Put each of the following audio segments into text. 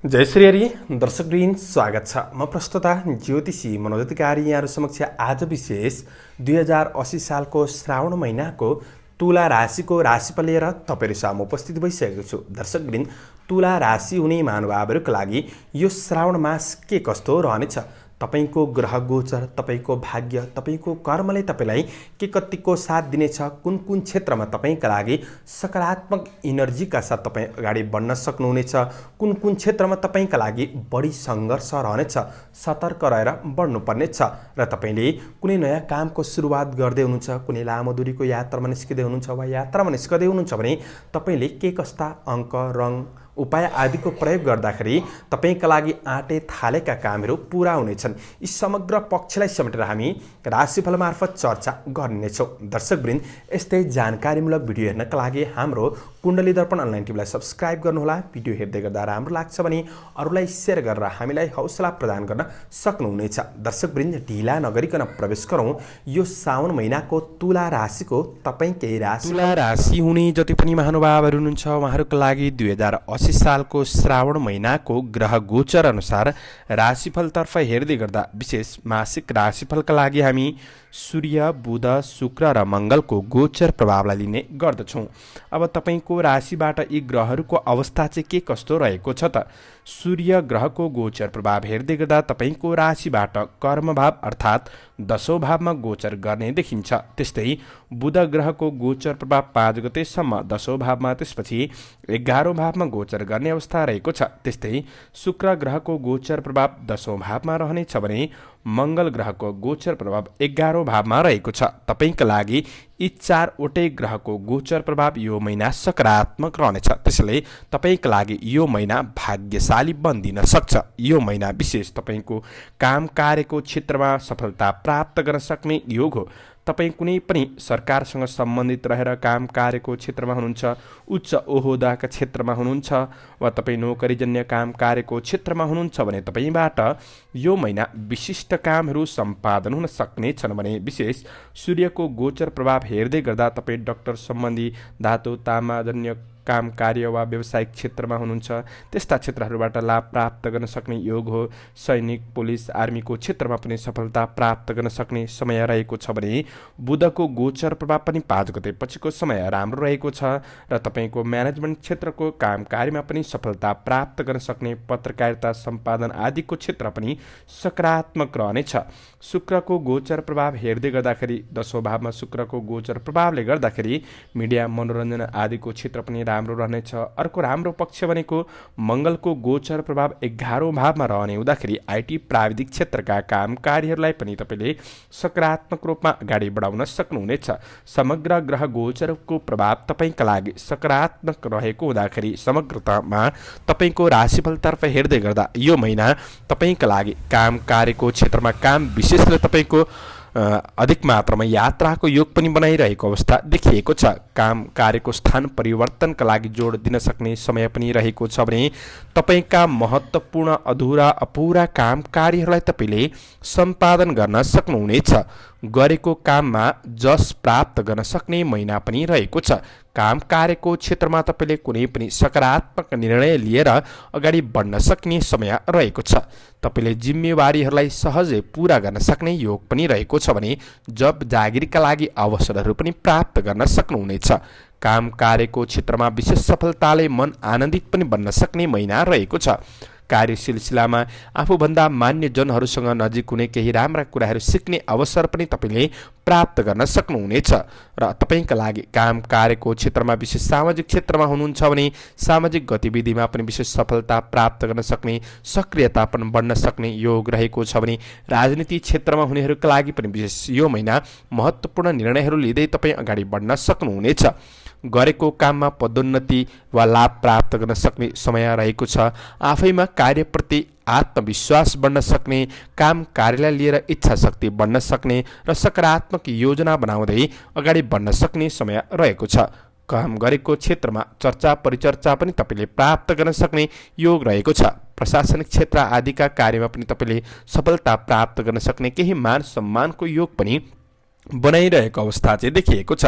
जय श्री हरि दर्शकवृन्द स्वागत छ। म प्रस्तुता ज्योतिषी मनोदधिकारी यहाँहरू समक्ष आज विशेष 2080 सालको श्रावण महिनाको तुला राशिको राशिफल लिएर तपाईहरु सामु उपस्थित भइसकेको छु। दर्शकवृन्द, तुला राशि हुने महानुभावहरुका लागि यो श्रावण मास के कस्तो रहनेछ, तपाईको ग्रह गोचर, तपाईको भाग्य, तपाईको कर्मले तपाईलाई के कतिको साथ दिनेछ, कुन कुन क्षेत्रमा तपाईका लागि सकारात्मक एनर्जीका साथ तपाई अगाडि बढ्न सक्नुहुनेछ, कुन कुन क्षेत्रमा तपाईका लागि बढी सङ्घर्ष रहनेछ, सतर्क रहेर बढ्नुपर्ने छ र तपाईले कुनै नयाँ कामको सुरुवात गर्दै हुनुहुन्छ, कुनै लामो दूरीको यात्रामा निस्किदै हुनुहुन्छ वा यात्रामा निस्कदै हुनुहुन्छ भने तपाईले के कस्ता अङ्क, रङ, उपाय आदिको प्रयोग गर्दाखेरि तपाईका लागि आँटे थालेका कामहरू पूरा हुनेछन्। यी समग्र पक्षलाई समेटेर हामी राशिफल मार्फत चर्चा गर्नेछौँ। दर्शकवृन्द, यस्तै जानकारीमूलक भिडियो हेर्नका लागि हाम्रो कुण्डली दर्पण अनलाइन टिभीलाई सब्स्क्राइब गर्नुहोला। भिडियो हेर्दै गर्दा राम्रो लाग्छ भने अरूलाई सेयर गरेर हामीलाई हौसला प्रदान गर्न सक्नुहुनेछ। दर्शकवृन्द, ढिला नगरिकन प्रवेश गरौँ यो साउन महिनाको तुला राशिको तपाईकै राशि। तुला राशि हुने जति पनि महानुभावहरू हुनुहुन्छ उहाँहरूका लागि 2080 सालको श्रावण महिनाको ग्रह गोचर अनुसार राशिफलतर्फ हेर्दै गर्दा विशेष मासिक राशिफलका लागि हामी सूर्य, बुध, शुक्र र मङ्गलको गोचर प्रभावलाई लिने गर्दछौँ। अब तपाईको राशिबाट यी ग्रहहरूको अवस्था चाहिँ के कस्तो रहेको छ त? सूर्य ग्रहको गोचर प्रभाव हेर्दै गर्दा तपाईको राशिबाट कर्मभाव अर्थात् 10औं भावमा गोचर गर्ने देखिन्छ। त्यस्तै बुध ग्रहको गोचर प्रभाव 5 गतेसम्म 10औं भावमा, त्यसपछि 11औं भावमा गोचर गर्ने अवस्था रहेको छ। त्यस्तै शुक्र ग्रहको गोचर प्रभाव 10औं भावमा रहनेछ भने मङ्गल ग्रहको गोचर प्रभाव 11औं भावमा रहेको छ। तपाईका लागि यी 4वटै ग्रहको गोचर प्रभाव यो महिना सकारात्मक रहनेछ। त्यसैले तपाईका लागि यो महिना भाग्यशाली बन्दिन सक्छ। यो महिना विशेष तपाईको काम कार्यको क्षेत्रमा सफलता प्राप्त गर्न सक्ने योग हो। तपाई कुनै पनि सरकारसँग सम्बन्धित रहेर काम कार्यको क्षेत्रमा हुनुहुन्छ, उच्च ओहदाका क्षेत्रमा हुनुहुन्छ वा तपाई नोकरीजन्य काम कार्यको क्षेत्रमा हुनुहुन्छ भने तपाईबाट यो महिना विशिष्ट कामहरू सम्पादन हुन सक्ने छन् भने विशेष सूर्यको गोचर प्रभाव हेर्दै गर्दा तपाई डाक्टर सम्बन्धी, धातु तामाजन्य काम कार्य वा व्यावसायिक क्षेत्रमा हुनुहुन्छ, त्यस्ता क्षेत्रहरूबाट लाभ प्राप्त गर्न सक्ने योग हो। सैनिक, पुलिस, आर्मीको क्षेत्रमा पनि सफलता प्राप्त गर्न सक्ने समय रहेको छ भने बुधको गोचर प्रभाव पनि 5 गते पछिको समय राम्रो रहेको छ र तपाईको म्यानेजमेन्ट क्षेत्रको काम कार्यमा पनि सफलता प्राप्त गर्न सक्ने, पत्रकारिता सम्पादन आदिको क्षेत्र पनि सकारात्मक रहनेछ। शुक्रको गोचर प्रभाव हेर्दै गर्दाखेरि 10औं भावमा शुक्रको गोचर प्रभावले गर्दाखेरि मिडिया, मनोरञ्जन आदिको क्षेत्र पनि राम्रो रहनेछ। अर्को राम्रो पक्ष भनेको मङ्गलको गोचर प्रभाव 11औं भावमा रहने हुँदाखेरि आइटी प्राविधिक क्षेत्रका काम कार्यहरूलाई पनि तपाईले सकारात्मक रूपमा अगाडि बढाउन सक्नुहुनेछ। समग्र ग्रह गोचरको प्रभाव तपाईका लागि सकारात्मक रहेको हुँदाखेरि समग्रतामा तपाईको राशिफलतर्फ हेर्दै गर्दा यो महिना तपाईका लागि काम कार्यको क्षेत्रमा काम विशेषले तपाईको अधिक मात्रामा यात्राको योग पनि बनाइरहेको अवस्था देखिएको छ। काम कार्यको स्थान परिवर्तनका लागि जोड दिन सक्ने समय पनि रहेको छ भने तपाईका महत्त्वपूर्ण अधुरा अपुरा काम कार्यहरूलाई तपाईले सम्पादन गर्न सक्नुहुनेछ। गरेको काममा जस प्राप्त गर्न सक्ने महिना पनि रहेको छ। काम कार्यको क्षेत्रमा तपाईले कुनै पनि सकारात्मक निर्णय लिएर अगाडि बढ्न सक्ने समय रहेको छ। तपाईले जिम्मेवारीहरूलाई सहजै पूरा गर्न सक्ने योग पनि रहेको छ भने जब जागिरका लागि अवसरहरू पनि प्राप्त गर्न सक्नुहुनेछ। काम कार्यको क्षेत्रमा विशेष सफलताले मन आनन्दित पनि बन्न सक्ने महिना रहेको छ। कार्य सिलसिलामा आफूभन्दा मान्य जनहरूसँग नजिक हुने केही राम्रा कुराहरू सिक्ने अवसर पनि तपाईले प्राप्त गर्न सक्नुहुनेछ र तपाईका लागि काम कार्यको क्षेत्रमा विशेष सामाजिक क्षेत्रमा हुनुहुन्छ भने सामाजिक गतिविधिमा पनि विशेष सफलता प्राप्त गर्न सक्ने, सक्रियता पनि बढ्न सक्ने योग रहेको छ भने राजनीति क्षेत्रमा हुनेहरूका लागि पनि विशेष यो महिना महत्त्वपूर्ण निर्णयहरू लिँदै तपाईँ अगाडि बढ्न सक्नुहुनेछ। गरेको काममा पदोन्नति वा लाभ प्राप्त गर्न सक्ने समय रहेको छ। आफैमा कार्यप्रति आत्मविश्वास बढ्न सक्ने, काम कार्यलाई लिएर इच्छा शक्ति बढ्न सक्ने र सकारात्मक योजना बनाउँदै अगाडि बढ्न सक्ने समय रहेको छ। काम गरेको क्षेत्रमा चर्चा परिचर्चा पनि तपाईले प्राप्त गर्न सक्ने योग रहेको छ। प्रशासनिक क्षेत्र आदिका कार्यमा पनि तपाईले सफलता प्राप्त गर्न सक्ने, केही मान सम्मानको योग पनि बनाइरहेको अवस्था चाहिँ देखिएको छ।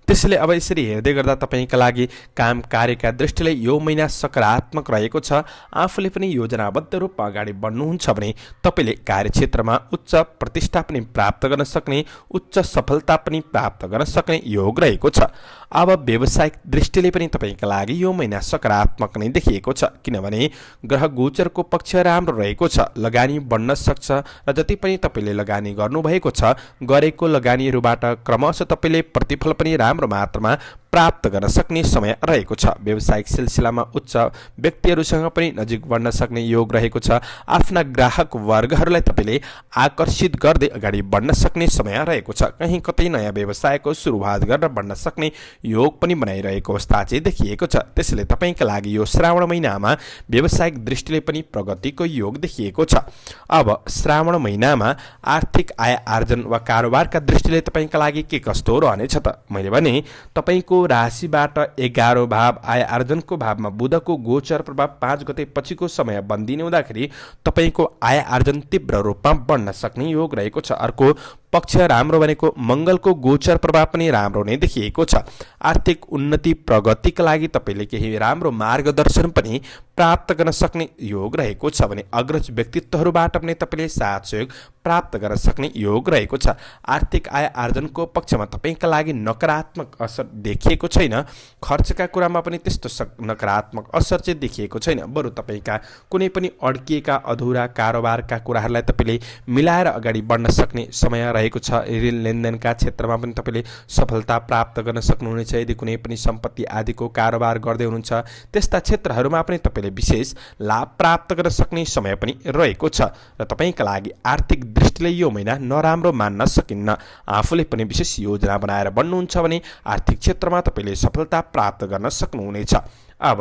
त्यसैले अब यसरी हेर्दै गर्दा तपाईँका लागि काम कार्यका दृष्टिले यो महिना सकारात्मक रहेको छ। आफूले पनि योजनाबद्ध रूपमा अगाडि बढ्नुहुन्छ भने तपाईँले कार्यक्षेत्रमा उच्च प्रतिष्ठा पनि प्राप्त गर्न सक्ने, उच्च सफलता पनि प्राप्त गर्न सक्ने योग रहेको छ। अब व्यावसायिक दृष्टिले पनि तपाईँका लागि यो महिना सकारात्मक नै देखिएको छ, किनभने ग्रह गोचरको पक्ष राम्रो रहेको छ। लगानी बढ्न सक्छ र जति पनि तपाईँले लगानी गर्नुभएको छ, गरेको लगानीहरूबाट क्रमशः तपाईँले प्रतिफल पनि राम्रो मात्रामा प्राप्त गर्न सक्ने समय रहेको छ। व्यावसायिक सिलसिलामा उच्च व्यक्तिहरूसँग पनि नजिक बढ्न सक्ने योग रहेको छ। आफ्ना ग्राहक वर्गहरूलाई तपाईँले आकर्षित गर्दै अगाडि बढ्न सक्ने समय रहेको छ। कहीँ कतै नयाँ व्यवसायको सुरुवात गरेर बढ्न सक्ने योग पनि बनाइरहेको अवस्था चाहिँ देखिएको छ। त्यसैले तपाईँका लागि यो श्रावण महिनामा व्यावसायिक दृष्टिले पनि प्रगतिको योग देखिएको छ। अब श्रावण महिनामा आर्थिक आय आर्जन वा कारोबारका दृष्टिले तपाईँका लागि के कस्तो रहनेछ त? मैले भने तपाईँको राशिबाट 11औं भाव आय आर्जनको भावमा बुधको गोचर प्रभाव 5 गते पछिको समय बन्दिने हुँदाखेरि तपाईँको आय आर्जन तीव्र रूपमा बढ्न सक्ने योग रहेको छ। अर्को पक्ष राम्रो भनेको मङ्गलको गोचर प्रभाव पनि राम्रो नै देखिएको छ। आर्थिक उन्नति प्रगतिका लागि तपाईँले केही राम्रो मार्गदर्शन पनि प्राप्त गर्न सक्ने योग रहेको छ भने अग्रज व्यक्तित्वहरूबाट पनि तपाईँले साथ सहयोग प्राप्त गर्न सक्ने योग रहेको छ। आर्थिक आय आर्जनको पक्षमा तपाईँका लागि नकारात्मक असर देखिएको छैन। खर्चका कुरामा पनि त्यस्तो नकारात्मक असर चाहिँ देखिएको छैन। बरु तपाईँका कुनै पनि अड्किएका अधुरा कारोबारका कुराहरूलाई तपाईँले मिलाएर अगाडि बढ्न सक्ने समय रहेको छ। ऋण लेनदेनका क्षेत्रमा पनि तपाईँले सफलता प्राप्त गर्न सक्नुहुनेछ। यदि कुनै पनि सम्पत्ति आदिको कारोबार गर्दै हुनुहुन्छ, त्यस्ता क्षेत्रहरूमा पनि तपाईँले विशेष लाभ प्राप्त गर्न सक्ने समय पनि रहेको छ। र तपाईँका लागि आर्थिक दृष्टिले यो महिना नराम्रो मान्न सकिन्न। आफूले पनि विशेष योजना बनाएर बढ्नुहुन्छ भने आर्थिक क्षेत्रमा तपाईँले सफलता प्राप्त गर्न सक्नुहुनेछ। अब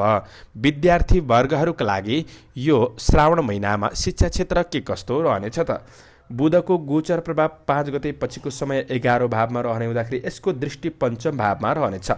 विद्यार्थी वर्गहरूका लागि यो श्रावण महिनामा शिक्षा क्षेत्र के कस्तो रहनेछ त? बुधको गोचर प्रभाव 5 गते पछिको समय 11औं भावमा रहने हुँदाखेरि यसको दृष्टि पञ्चम भावमा रहनेछ।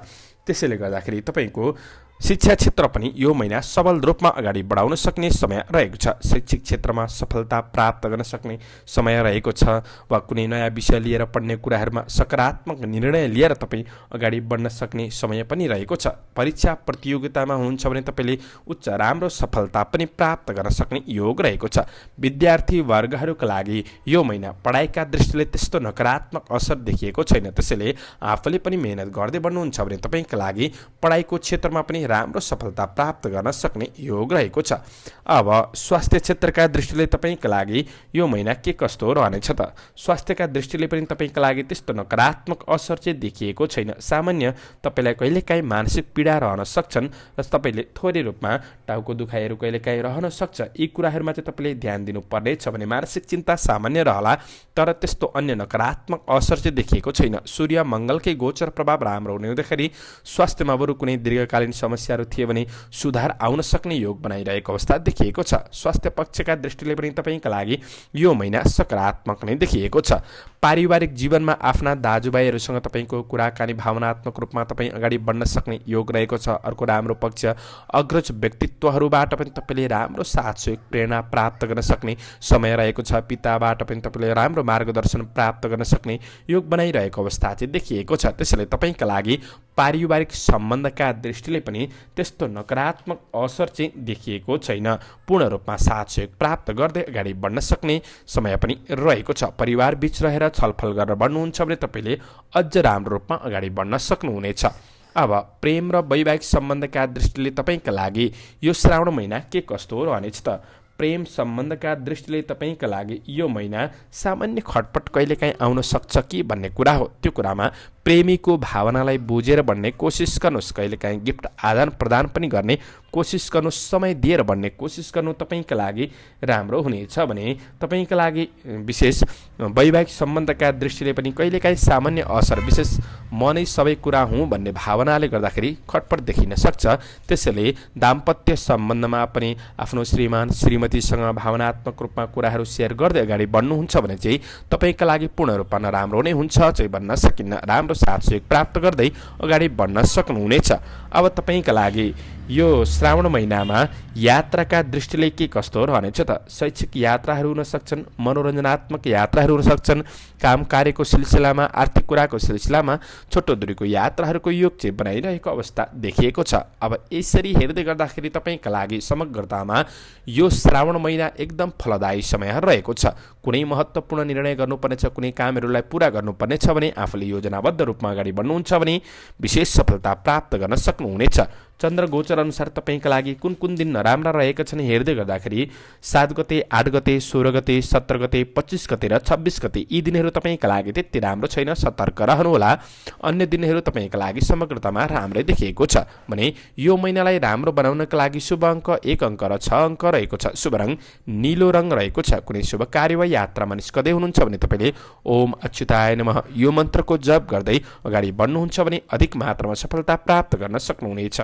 त्यसैले गर्दाखेरि तपाईँको शिक्षा क्षेत्र पनि यो महिना सबल रूपमा अगाडि बढाउन सक्ने समय रहेको छ। शैक्षिक क्षेत्रमा सफलता प्राप्त गर्न सक्ने समय रहेको छ वा कुनै नयाँ विषय लिएर पढ्ने कुराहरूमा सकारात्मक निर्णय लिएर तपाईँ अगाडि बढ्न सक्ने समय पनि रहेको छ। परीक्षा प्रतियोगितामा हुनुहुन्छ भने तपाईँले उच्च राम्रो सफलता पनि प्राप्त गर्न सक्ने योग रहेको छ। विद्यार्थी वर्गहरूका लागि यो महिना पढाइका दृष्टिले त्यस्तो नकारात्मक असर देखिएको छैन। त्यसैले आफूले पनि मेहनत गर्दै बढ्नुहुन्छ भने तपाईँका लागि पढाइको क्षेत्रमा पनि राम्रो सफलता प्राप्त गर्न सक्ने योग रहेको छ। अब स्वास्थ्य क्षेत्रका दृष्टिले तपाईँका लागि यो महिना के कस्तो रहनेछ त? स्वास्थ्यका दृष्टिले पनि तपाईँका लागि त्यस्तो नकारात्मक असर चाहिँ देखिएको छैन। सामान्य तपाईँलाई कहिलेकाहीँ मानसिक पीडा रहन सक्छन् र तपाईँले थोरै रूपमा टाउको दुखाइहरू कहिलेकाहीँ रहन सक्छ। यी कुराहरूमा चाहिँ तपाईँले ध्यान दिनुपर्नेछ भने मानसिक चिन्ता सामान्य रहला, तर त्यस्तो अन्य नकारात्मक असर चाहिँ देखिएको छैन। सूर्य मङ्गलकै गोचर प्रभाव राम्रो हुने हुँदाखेरि स्वास्थ्यमा बरु कुनै दीर्घकालीन समस्याहरू थिए भने सुधार आउन सक्ने योग बनाइरहेको अवस्था देखिएको छ। स्वास्थ्य पक्षका दृष्टिले पनि तपाईँका लागि यो महिना सकारात्मक नै देखिएको छ। पारिवारिक जीवनमा आफ्ना दाजुभाइहरूसँग तपाईँको कुराकानी भावनात्मक रूपमा तपाईँ अगाडि बढ्न सक्ने योग रहेको छ। अर्को राम्रो पक्ष अग्रज व्यक्तित्वहरूबाट पनि तपाईँले राम्रो साथ सहयोग प्रेरणा प्राप्त गर्न सक्ने समय रहेको छ। पिताबाट पनि तपाईँले राम्रो मार्गदर्शन प्राप्त गर्न सक्ने योग बनाइरहेको अवस्था चाहिँ देखिएको छ। त्यसैले तपाईँका लागि पारिवारिक सम्बन्धका दृष्टिले पनि त्यस्तो नकारात्मक असर चाहिँ देखिएको छैन। पूर्ण रूपमा साथ सहयोग प्राप्त गर्दै अगाडि बढ्न सक्ने समय पनि रहेको छ। परिवार बीच रहेर छलफल गरेर बढ्नुहुन्छ भने तपाईँले अझ राम्रो रूपमा अगाडि बढ्न सक्नुहुनेछ। अब प्रेम र वैवाहिक सम्बन्धका दृष्टिले तपाईँका लागि यो श्रावण महिना के कस्तो रहनेछ त? प्रेम सम्बन्धका दृष्टिले तपाईँका लागि यो महिना सामान्य खटपट कहिलेकाहीँ आउन सक्छ कि भन्ने कुरा हो। त्यो कुरामा प्रेमीको भावनालाई बुझेर बढ्ने कोसिस गर्नुहोस्। कहिलेकाहीँ गिफ्ट आदान प्रदान पनि गर्ने कोसिस गर्नुहोस्। समय दिएर बढ्ने कोसिस गर्नु तपाईँका लागि राम्रो हुनेछ भने तपाईँका लागि विशेष वैवाहिक सम्बन्धका दृष्टिले पनि कहिलेकाहीँ सामान्य असर, विशेष म नै सबै कुरा हुँ भन्ने भावनाले गर्दाखेरि खटपट देखिन सक्छ। त्यसैले दाम्पत्य सम्बन्धमा पनि आफ्नो श्रीमान श्रीमतीसँग भावनात्मक रूपमा कुराहरू सेयर गर्दै अगाडि बढ्नुहुन्छ भने चाहिँ तपाईँका लागि पूर्ण रूपमा नराम्रो नै हुन्छ चाहिँ भन्न सकिन्न। राम्रो साथ सहयोग प्राप्त गर्दै अगाडि बढ्न सक्नुहुनेछ। अब तपाईँका लागि यो श्रावण महिनामा यात्राका दृष्टिले के कस्तो रहनेछ त? शैक्षिक यात्राहरू हुन सक्छन्, मनोरञ्जनात्मक यात्राहरू हुन सक्छन्, काम कार्यको सिलसिलामा, आर्थिक कुराको सिलसिलामा छोटो दूरीको यात्राहरूको योग चाहिँ बनाइरहेको अवस्था देखिएको छ। अब यसरी हेर्दै गर्दाखेरि तपाईँका लागि समग्रतामा यो श्रावण महिना एकदम फलदायी समय रहेको छ। कुनै महत्त्वपूर्ण निर्णय गर्नुपर्नेछ, कुनै कामहरूलाई पुरा गर्नुपर्नेछ भने आफूले योजनाबद्ध रूपमा अगाडि बढ्नुहुन्छ भने विशेष सफलता प्राप्त गर्न सक्नुहुनेछ। चन्द्र गोचर अनुसार तपाईँका लागि कुन कुन दिन नराम्रा रहेका छन् हेर्दै गर्दाखेरि 7 गते, 8 गते, 16 गते, 17 गते, 25 गते र 26 गते यी दिनहरू तपाईँका लागि त्यति राम्रो छैन, सतर्क रहनुहोला। अन्य दिनहरू तपाईँका लागि समग्रतामा राम्रै देखिएको छ भने यो महिनालाई राम्रो बनाउनका लागि शुभ अङ्क 1 अङ्क र 6 अङ्क रहेको छ। शुभ रङ नीलो रङ रहेको छ। कुनै शुभ कार्य वा यात्रामा निस्कदै हुनुहुन्छ भने तपाईँले ओम अच्युताय नमः यो मन्त्रको जप गर्दै अगाडि बढ्नुहुन्छ भने अधिक मात्रामा सफलता प्राप्त गर्न सक्नुहुनेछ।